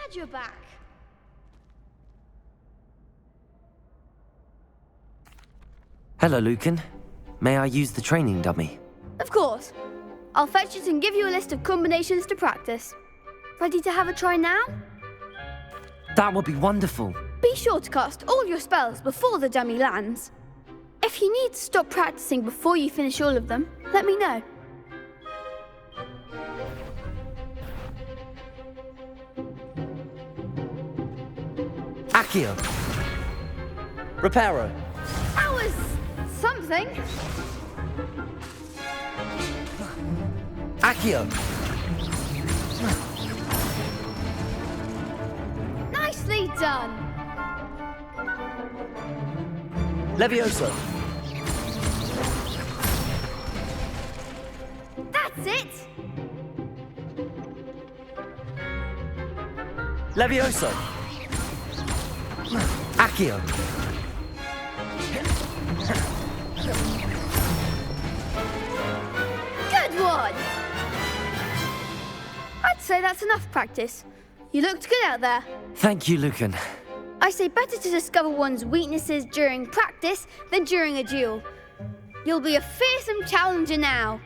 Glad you're back. Hello, Lucan. May I use the training dummy? Of course. I'll fetch it and give you a list of combinations to practice. Ready to have a try now? That would be wonderful. Be sure to cast all your spells before the dummy lands. If you need to stop practicing before you finish all of them, let me know. Accio. Reparo. That was something. Accio. Nicely done. Levioso. That's it. Levioso. Accio. Good one. I'd say that's enough practice. You looked good out there. Thank you, Lucan. I say better to discover one's weaknesses during practice than during a duel. You'll be a fearsome challenger now.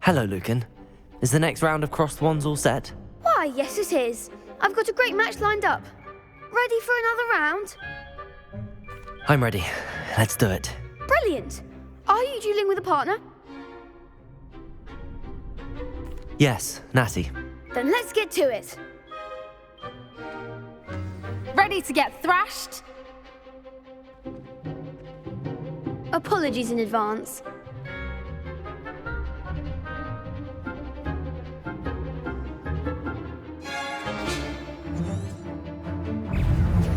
Hello, Lucan. Is the next round of crossed wands all set? Why, yes it is. I've got a great match lined up. Ready for another round? I'm ready. Let's do it. Brilliant. Are you dueling with a partner? Yes, Natty. Then let's get to it. Ready to get thrashed? Apologies in advance.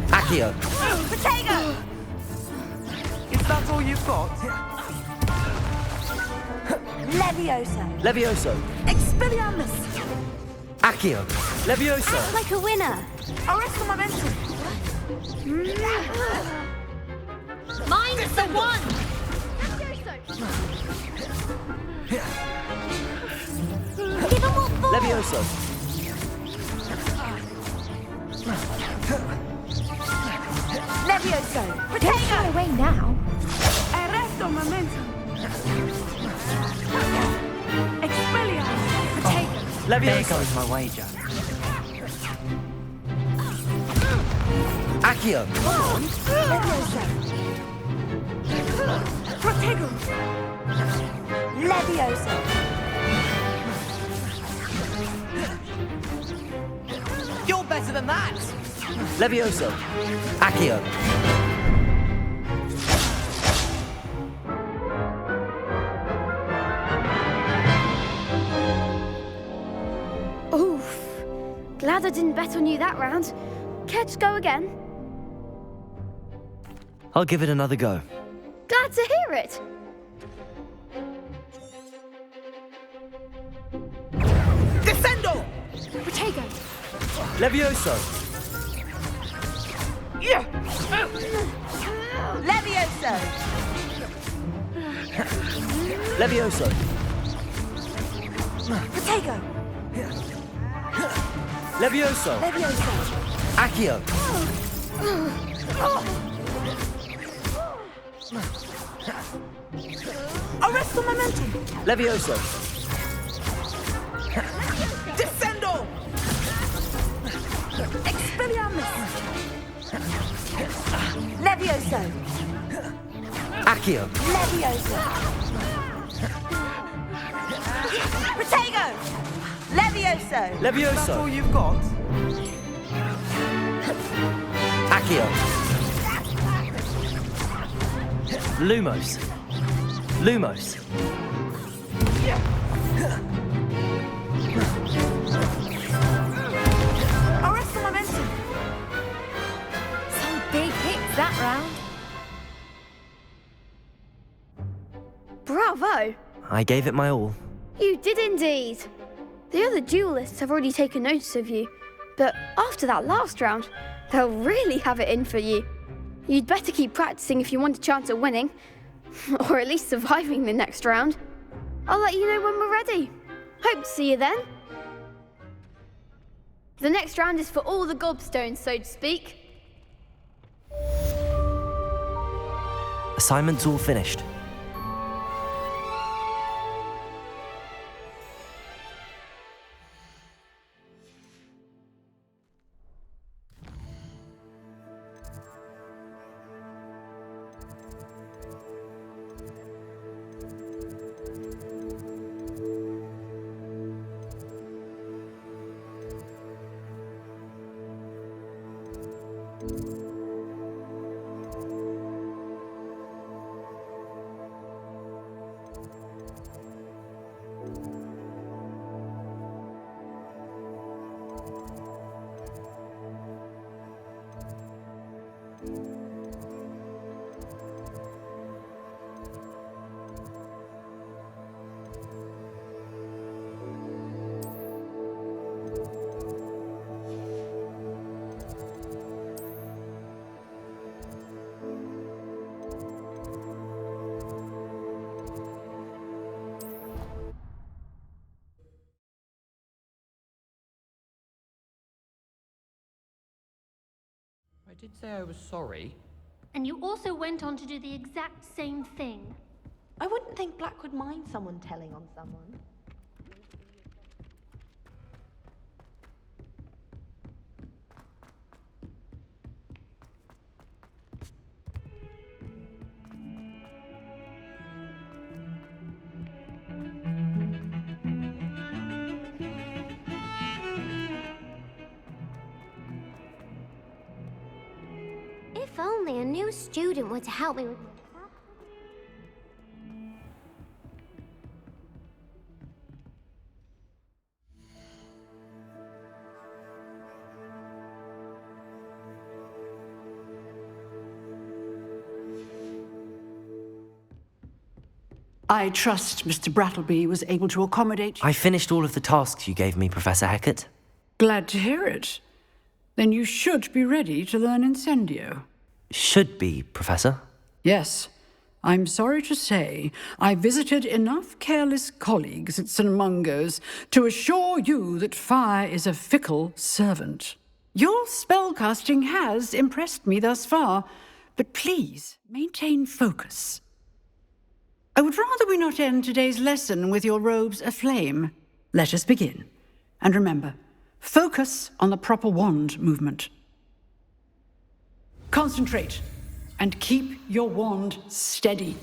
Accio. Potato! Is that all you've got? Levioso. Levioso. Expelliarmus. Accio. Levioso. Act like a winner. Arresto momentum. Mine's the one. Give him what for. Levioso. Levioso. Potato. Away now. Arresto momentum. Expelliarmus. Potato. Levioso. There goes my wager. Accio. Protego. Levioso. You're better than that! Levioso. Accio. Oof. Glad I didn't bet on you that round. Care to go again? I'll give it another go. Glad to hear it. Descendo. Protego. Levioso. Yeah. Levioso. Levioso. Potato. Levioso. Levioso. Accio. Arresto momentum. Levioso. Descendo. Expelliarmus. Levioso. Accio. Levioso. Potato. Levioso. That's all Levioso. you've got? Accio. Lumos. Lumos. Yeah. Arresto momentum. Some big hits that round. Bravo. I gave it my all. You did indeed. The other duelists have already taken notice of you, but after that last round, They'll really have it in for you. You'd better keep practicing if you want a chance at winning, or at least surviving the next round. I'll let you know when we're ready. Hope to see you then. The next round is for all the gobstones, so to speak. Assignment's all finished. I did say I was sorry. And you also went on to do the exact same thing. I wouldn't think Black would mind someone telling on someone. If only a new student were to help me with... I trust Mr. Brattleby was able to accommodate you. I finished all of the tasks you gave me, Professor Hecat. Glad to hear it. Then you should be ready to learn Incendio. Should be, Professor. Yes. I'm sorry to say, I visited enough careless colleagues at St. Mungo's to assure you that fire is a fickle servant. Your spellcasting has impressed me thus far, but please maintain focus. I would rather we not end today's lesson with your robes aflame. Let us begin. And remember, focus on the proper wand movement. Concentrate, and keep your wand steady.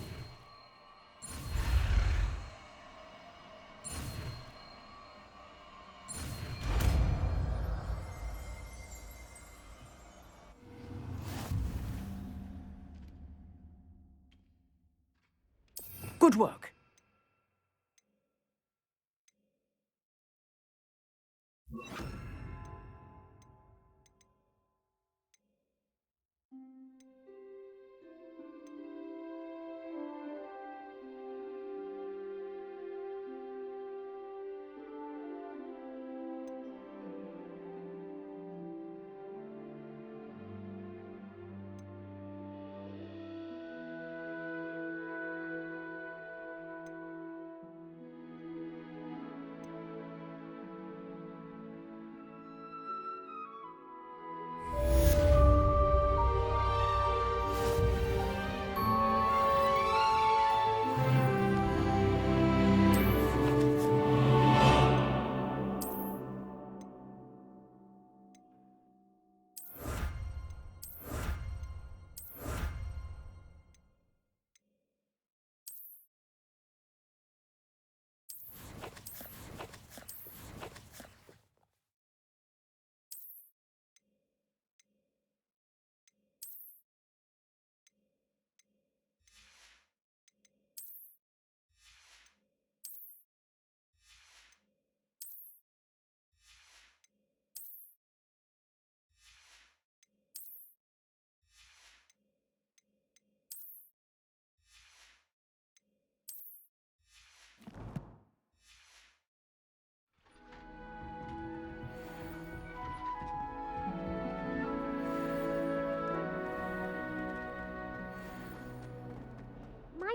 Good work.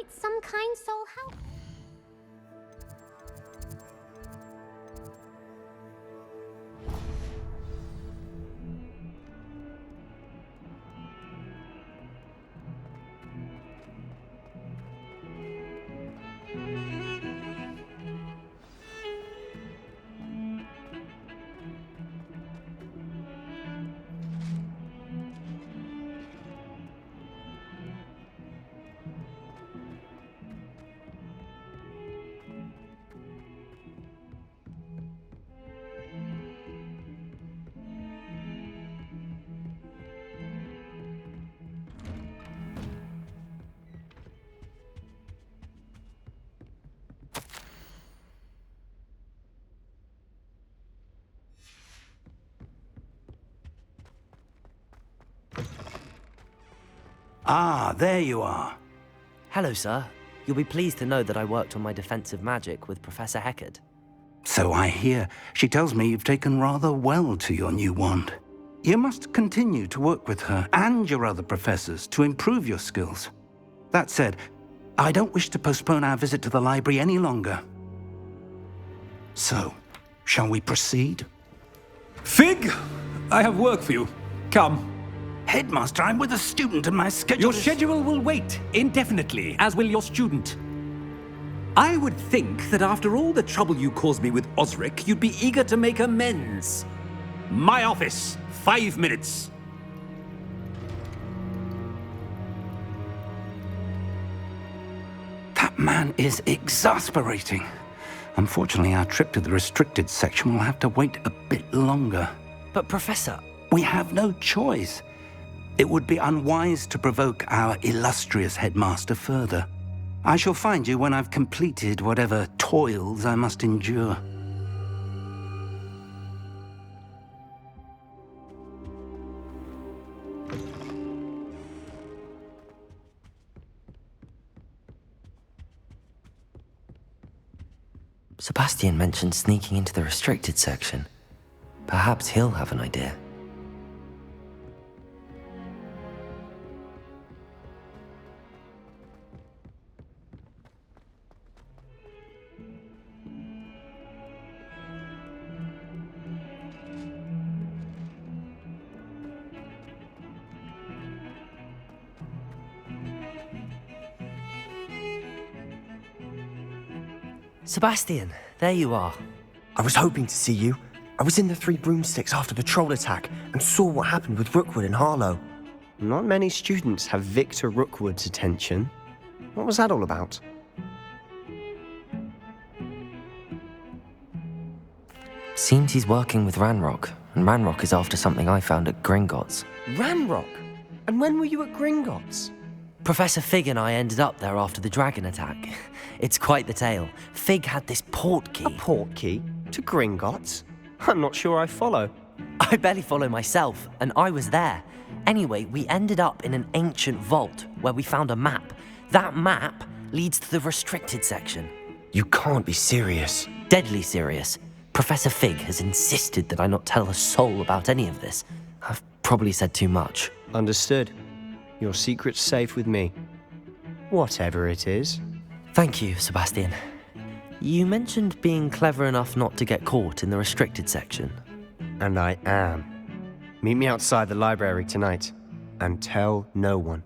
need some kind soul help. Ah, there you are. Hello, sir. You'll be pleased to know that I worked on my defensive magic with Professor Heckard. So I hear. She tells me you've taken rather well to your new wand. You must continue to work with her and your other professors to improve your skills. That said, I don't wish to postpone our visit to the library any longer. So, shall we proceed? Fig, I have work for you. Come. Headmaster, I'm with a student and my schedule Your is... schedule will wait indefinitely, as will your student. I would think that after all the trouble you caused me with Osric, you'd be eager to make amends. My office, 5 minutes. That man is exasperating. Unfortunately, our trip to the restricted section will have to wait a bit longer. But Professor... We have no choice. It would be unwise to provoke our illustrious headmaster further. I shall find you when I've completed whatever toils I must endure. Sebastian mentioned sneaking into the restricted section. Perhaps he'll have an idea. Sebastian, there you are. I was hoping to see you. I was in the Three Broomsticks after the troll attack and saw what happened with Rookwood and Harlow. Not many students have Victor Rookwood's attention. What was that all about? Seems he's working with Ranrock, and Ranrock is after something I found at Gringotts. Ranrock? And when were you at Gringotts? Professor Fig and I ended up there after the dragon attack. It's quite the tale. Fig had this port key. A port key? To Gringotts? I'm not sure I follow. I barely follow myself, and I was there. Anyway, we ended up in an ancient vault where we found a map. That map leads to the restricted section. You can't be serious. Deadly serious. Professor Fig has insisted that I not tell a soul about any of this. I've probably said too much. Understood. Your secret's safe with me. Whatever it is. Thank you, Sebastian. You mentioned being clever enough not to get caught in the restricted section. And I am. Meet me outside the library tonight, and tell no one.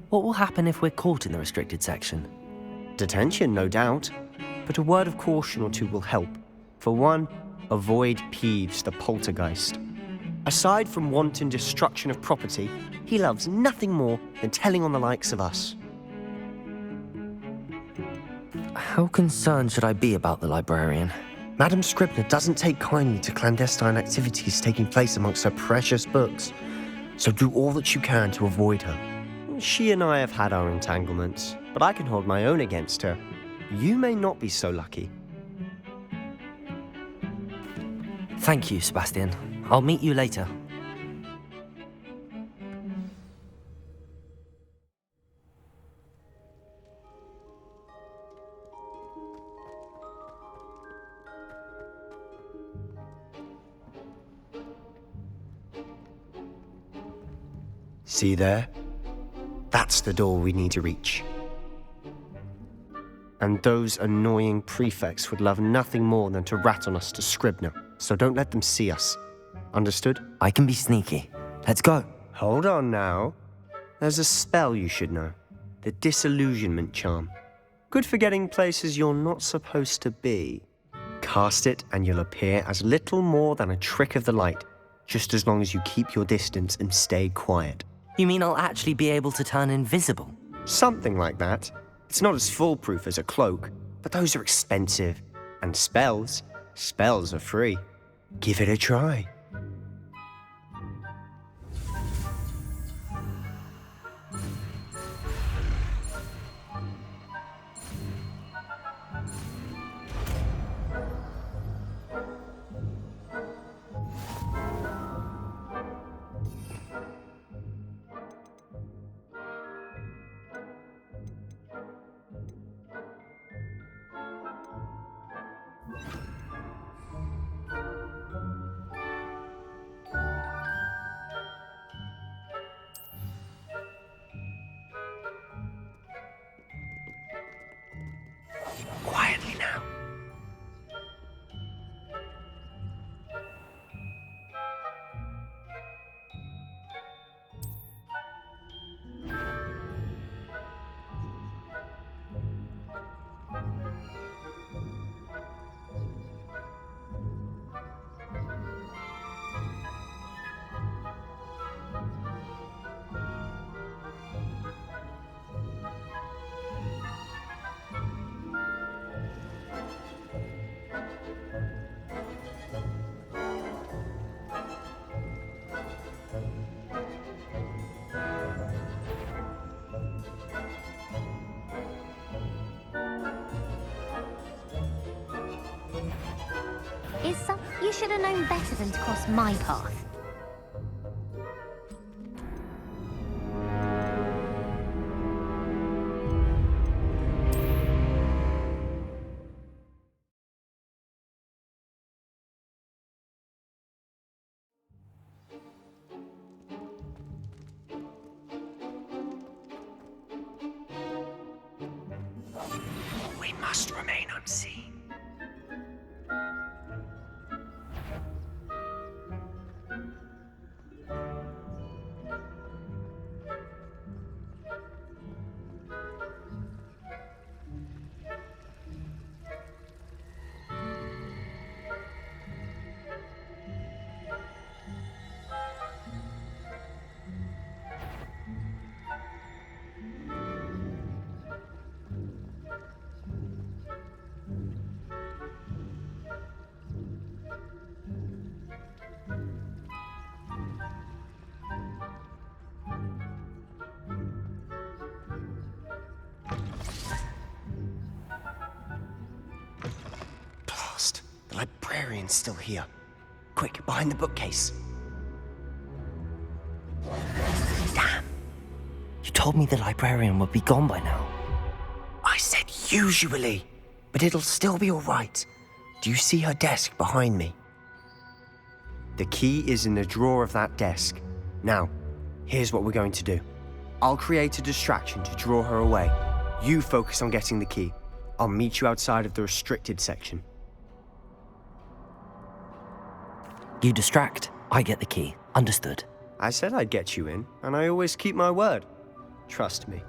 What will happen if we're caught in the restricted section? Detention, no doubt. But a word of caution or two will help. For one, avoid Peeves, the poltergeist. Aside from wanton destruction of property, he loves nothing more than telling on the likes of us. How concerned should I be about the librarian? Madam Scribner doesn't take kindly to clandestine activities taking place amongst her precious books. So do all that you can to avoid her. She and I have had our entanglements, but I can hold my own against her. You may not be so lucky. Thank you, Sebastian. I'll meet you later. See there? That's the door we need to reach. And those annoying prefects would love nothing more than to rat on us to Scribner, so don't let them see us. Understood? I can be sneaky. Let's go. Hold on now. There's a spell you should know. The Disillusionment Charm. Good for getting places you're not supposed to be. Cast it and you'll appear as little more than a trick of the light, just as long as you keep your distance and stay quiet. You mean I'll actually be able to turn invisible? Something like that. It's not as foolproof as a cloak, but those are expensive. And spells are free. Give it a try. Quietly now. You should have known better than to cross my path. We must remain unseen. The librarian's still here. Quick, behind the bookcase. Damn. You told me the librarian would be gone by now. I said usually, but it'll still be all right. Do you see her desk behind me? The key is in the drawer of that desk. Now, here's what we're going to do. I'll create a distraction to draw her away. You focus on getting the key. I'll meet you outside of the restricted section. You distract, I get the key. Understood. I said I'd get you in, and I always keep my word. Trust me.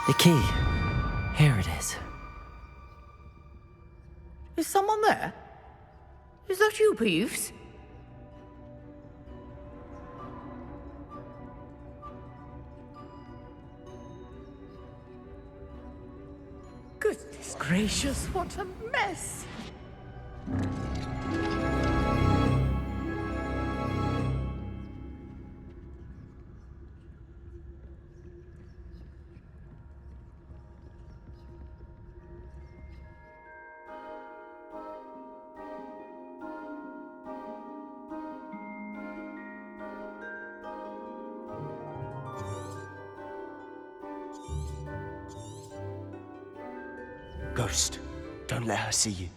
The key. Here it is. Is someone there? Is that you, Peeves? Goodness gracious, what a mess! Ghost, don't let her see you.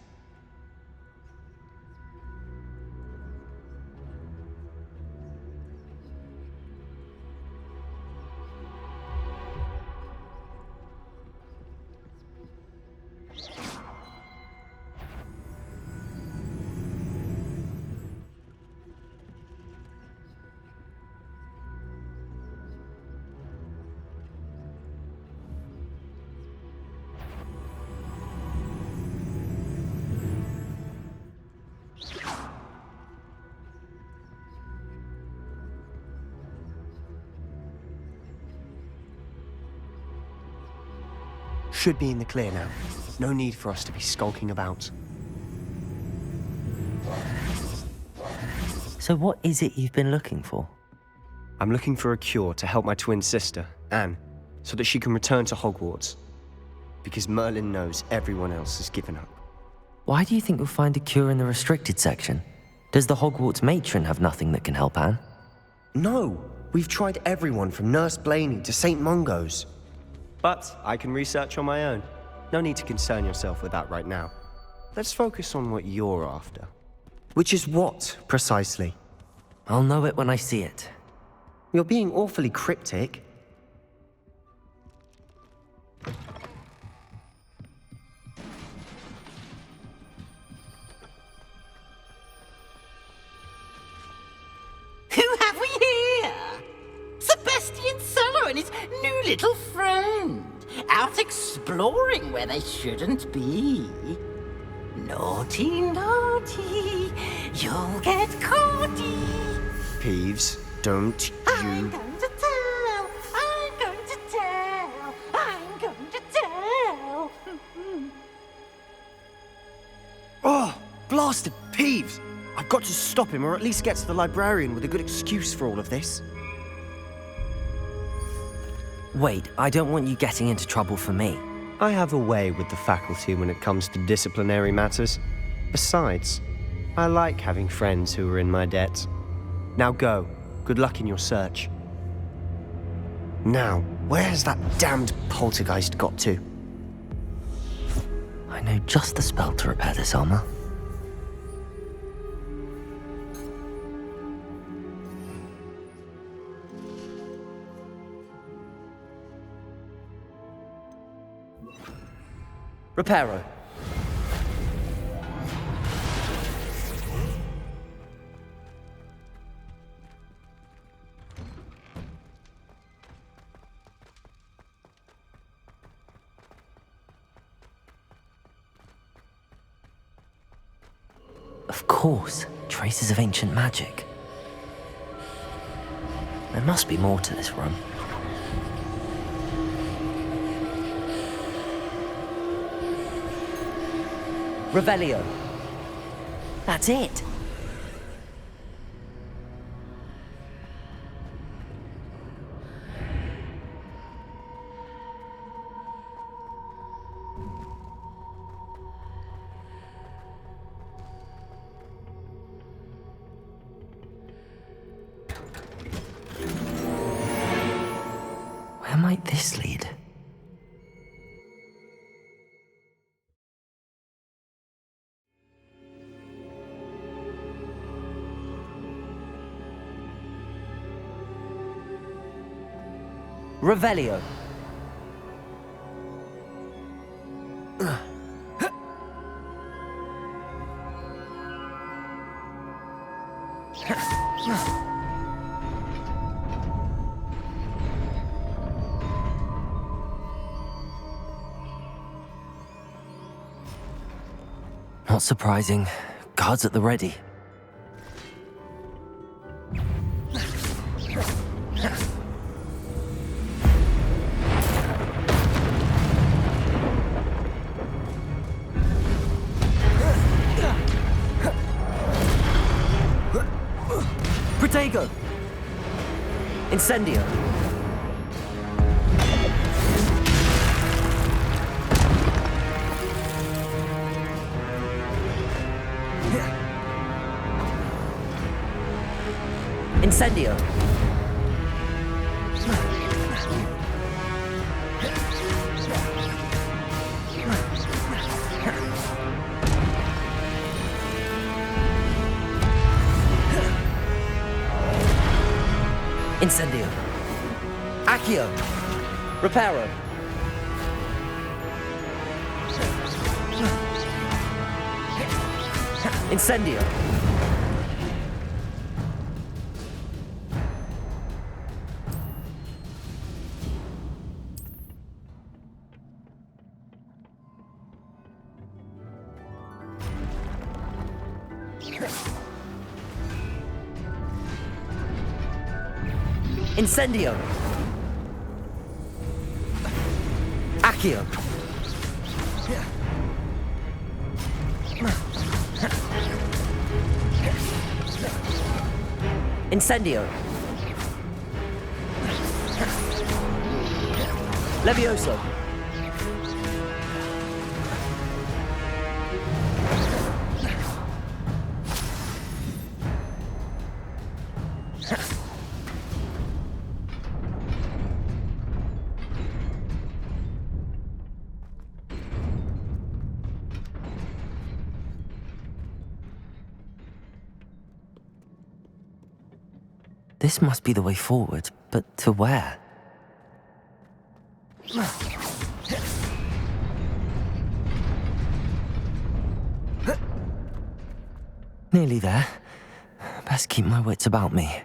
Should be in the clear now. No need for us to be skulking about. So what is it you've been looking for? I'm looking for a cure to help my twin sister, Anne, so that she can return to Hogwarts. Because Merlin knows everyone else has given up. Why do you think you'll find a cure in the restricted section? Does the Hogwarts matron have nothing that can help Anne? No! We've tried everyone from Nurse Blaney to St. Mungo's. But I can research on my own. No need to concern yourself with that right now. Let's focus on what you're after. Which is what, precisely? I'll know it when I see it. You're being awfully cryptic. Who have we here? Sebastian Sallow and his new little friend. Out exploring where they shouldn't be. Naughty, naughty, you'll get caughty. Peeves, don't I'm you... going to tell, I'm going to tell, I'm going to tell. Oh, blasted Peeves! I've got to stop him, or at least get to the librarian with a good excuse for all of this. Wait, I don't want you getting into trouble for me. I have a way with the faculty when it comes to disciplinary matters. Besides, I like having friends who are in my debt. Now go. Good luck in your search. Now, where has that damned poltergeist got to? I know just the spell to repair this armor. Reparo. Of course, traces of ancient magic. There must be more to this room. Revelio. That's it. Where might this lead? Revelio. Not surprising. Guards at the ready. Protego! Incendio! Incendio! Incendio. Accio. Reparo. Incendio. Incendio. Accio. Incendio. Levioso. This must be the way forward, but to where? Nearly there. Best keep my wits about me.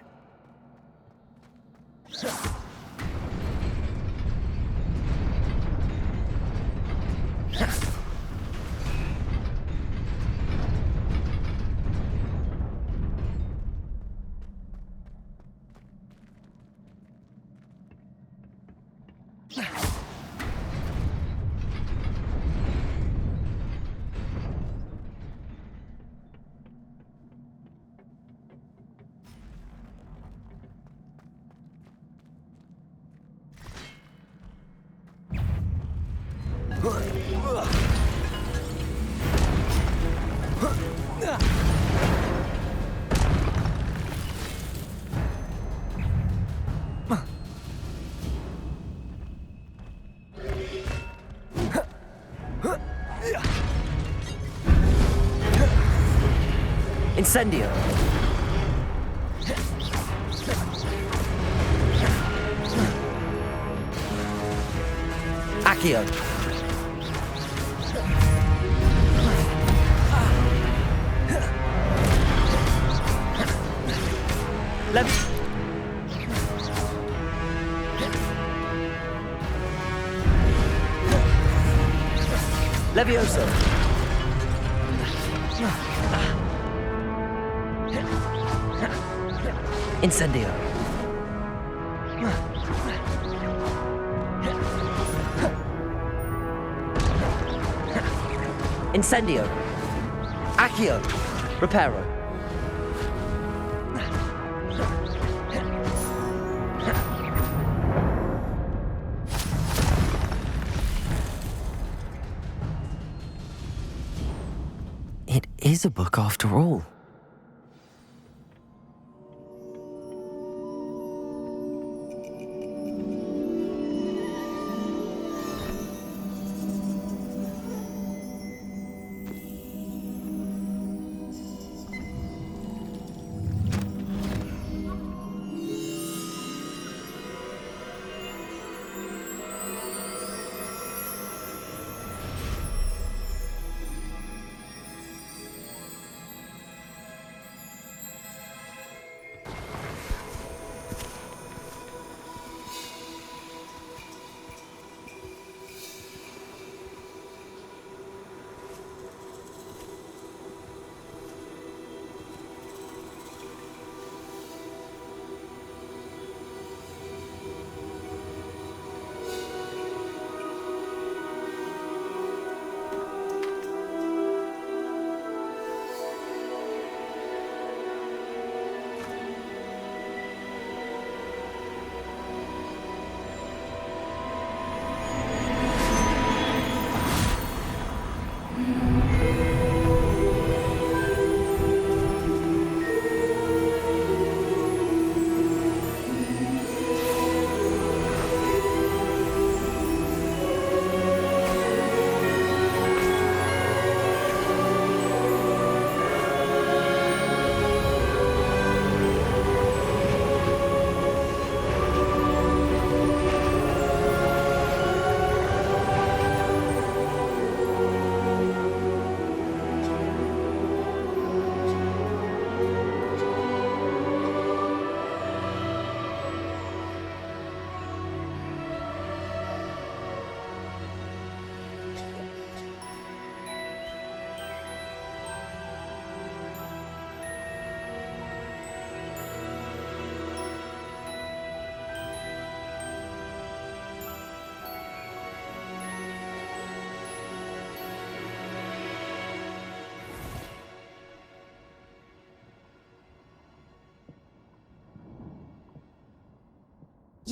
Incendio. Accio. Levioso. Incendio. Incendio. Accio. Reparo. It is a book after all.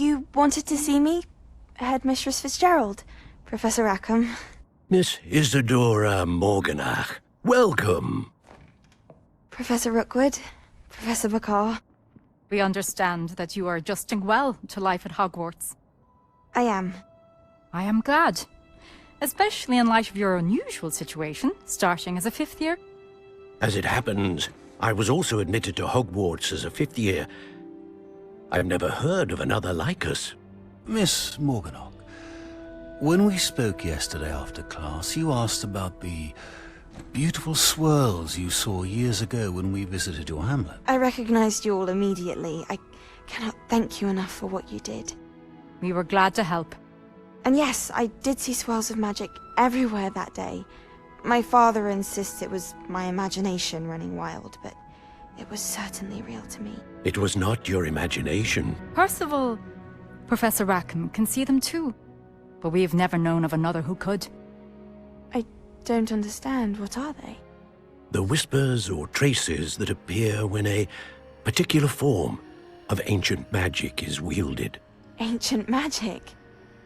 You wanted to see me? Headmistress Fitzgerald, Professor Rackham. Miss Isadora Morganach, welcome. Professor Rookwood, Professor Bakar. We understand that you are adjusting well to life at Hogwarts. I am. I am glad. Especially in light of your unusual situation, starting as a 5th year. As it happens, I was also admitted to Hogwarts as a 5th year. I've never heard of another like us. Miss Morganach, when we spoke yesterday after class, you asked about the beautiful swirls you saw years ago when we visited your hamlet. I recognized you all immediately. I cannot thank you enough for what you did. We were glad to help. And yes, I did see swirls of magic everywhere that day. My father insists it was my imagination running wild, but it was certainly real to me. It was not your imagination. Percival, Professor Rackham can see them too. But we have never known of another who could. I don't understand. What are they? The whispers or traces that appear when a particular form of ancient magic is wielded. Ancient magic?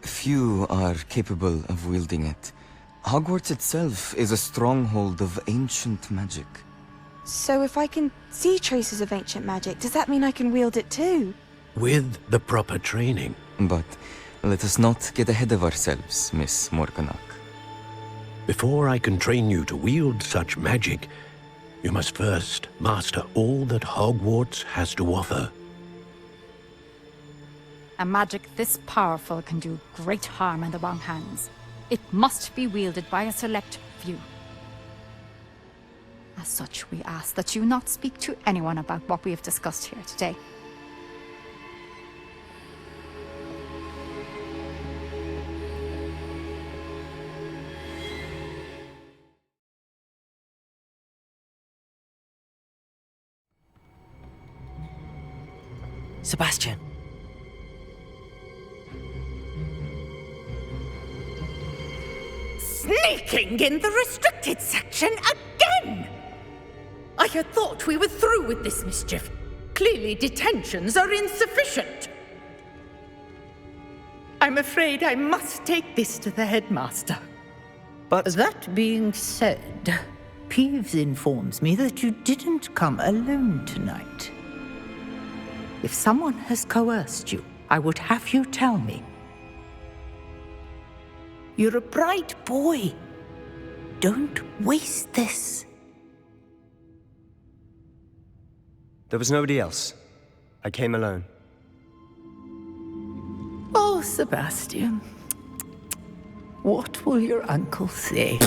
Few are capable of wielding it. Hogwarts itself is a stronghold of ancient magic. So if I can see traces of ancient magic, does that mean I can wield it too? With the proper training. But let us not get ahead of ourselves, Miss Morganach. Before I can train you to wield such magic, you must first master all that Hogwarts has to offer. A magic this powerful can do great harm in the wrong hands. It must be wielded by a select few. As such, we ask that you not speak to anyone about what we have discussed here today. Sebastian. Sneaking in the restricted section again! I had thought we were through with this mischief. Clearly detentions are insufficient. I'm afraid I must take this to the headmaster. But that being said, Peeves informs me that you didn't come alone tonight. If someone has coerced you, I would have you tell me. You're a bright boy. Don't waste this. there was nobody else. I came alone. Oh, Sebastian. What will your uncle say?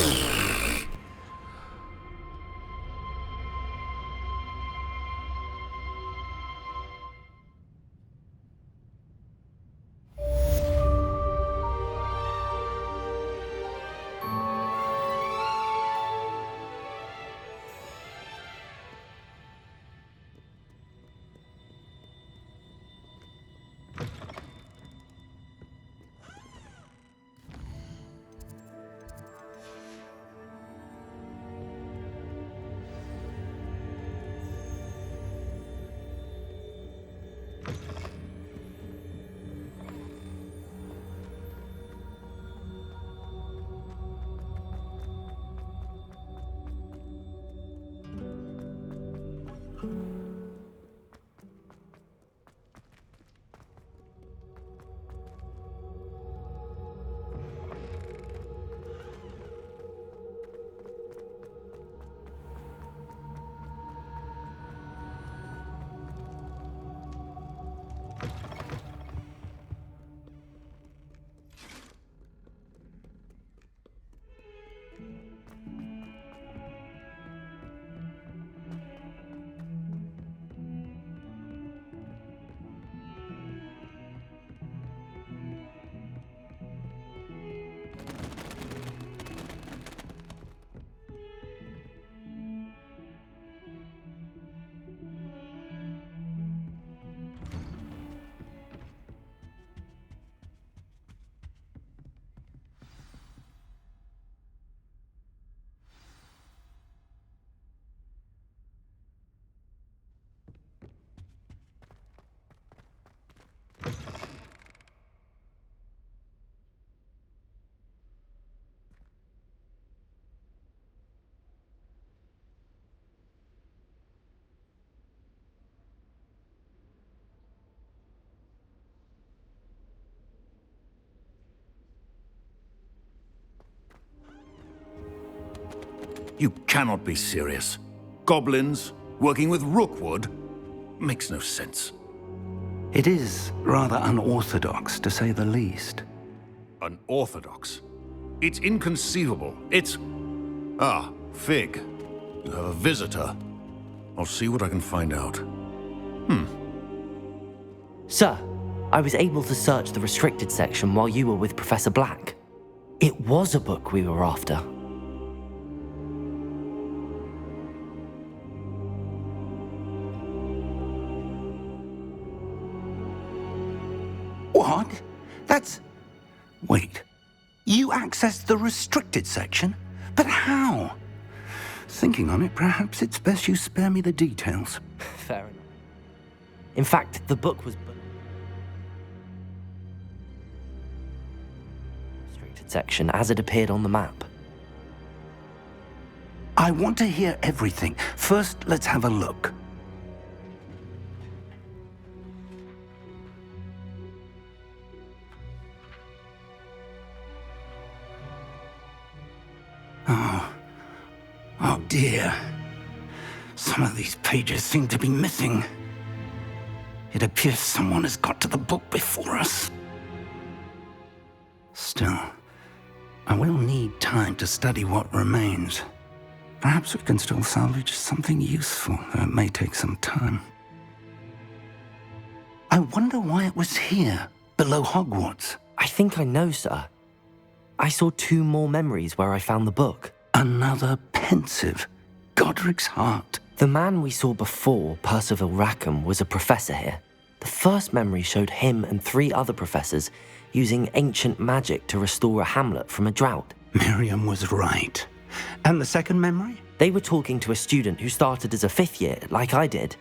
You cannot be serious. Goblins working with Rookwood makes no sense. It is rather unorthodox, to say the least. Unorthodox? It's inconceivable. It's... Ah, Fig. You have a visitor. I'll see what I can find out. Sir, I was able to search the restricted section while you were with Professor Black. It was a book we were after. What? That's... Wait. You accessed the restricted section? But how? Thinking on it, perhaps it's best you spare me the details. Fair enough. In fact, the book was... restricted section as it appeared on the map. I want to hear everything. First, let's have a look. Oh dear. Some of these pages seem to be missing. It appears someone has got to the book before us. Still, I will need time to study what remains. Perhaps we can still salvage something useful, though it may take some time. I wonder why it was here, below Hogwarts. I think I know, sir. I saw 2 more memories where I found the book. Another pensive. Godric's heart. The man we saw before, Percival Rackham, was a professor here. The first memory showed him and 3 other professors using ancient magic to restore a hamlet from a drought. Miriam was right. And the second memory? They were talking to a student who started as a 5th year, like I did.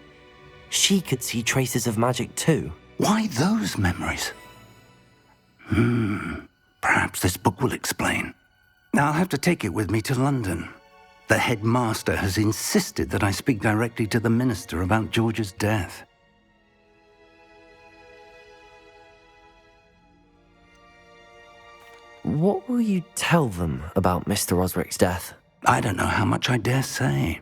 She could see traces of magic too. Why those memories? Perhaps this book will explain. I'll have to take it with me to London. The headmaster has insisted that I speak directly to the minister about George's death. What will you tell them about Mr. Osric's death? I don't know how much I dare say.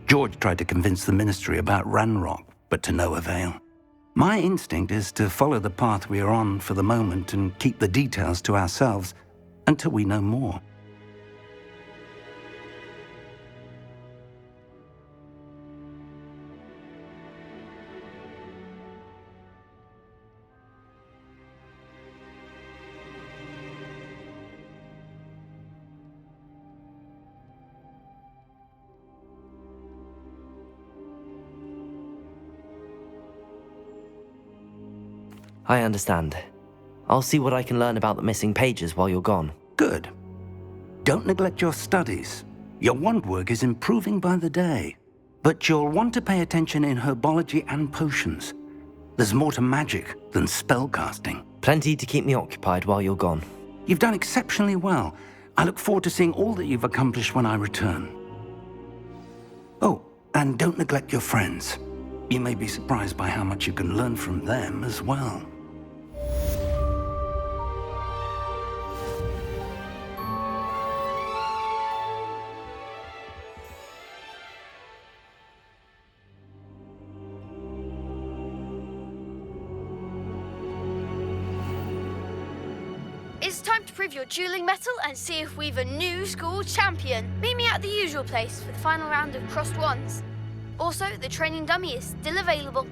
George tried to convince the ministry about Ranrock, but to no avail. My instinct is to follow the path we are on for the moment and keep the details to ourselves until we know more. I understand. I'll see what I can learn about the missing pages while you're gone. Good. Don't neglect your studies. Your wand work is improving by the day. But you'll want to pay attention in herbology and potions. There's more to magic than spellcasting. Plenty to keep me occupied while you're gone. You've done exceptionally well. I look forward to seeing all that you've accomplished when I return. Oh, and don't neglect your friends. You may be surprised by how much you can learn from them as well. It's time to prove your dueling mettle and see if we've a new school champion. Meet me at the usual place for the final round of crossed wands. Also, the training dummy is still available.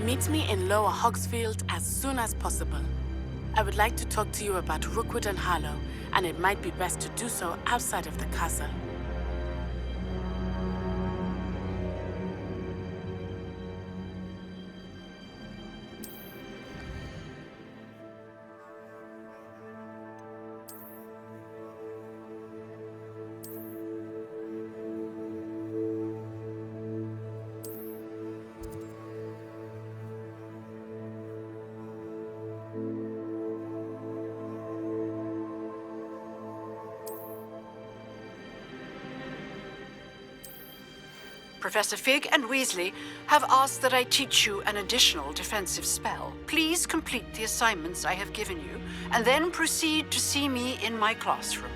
Meet me in Lower Hogsfield as soon as possible. I would like to talk to you about Rookwood and Harlow, and it might be best to do so outside of the castle. Professor Fig and Weasley have asked that I teach you an additional defensive spell. Please complete the assignments I have given you, and then proceed to see me in my classroom.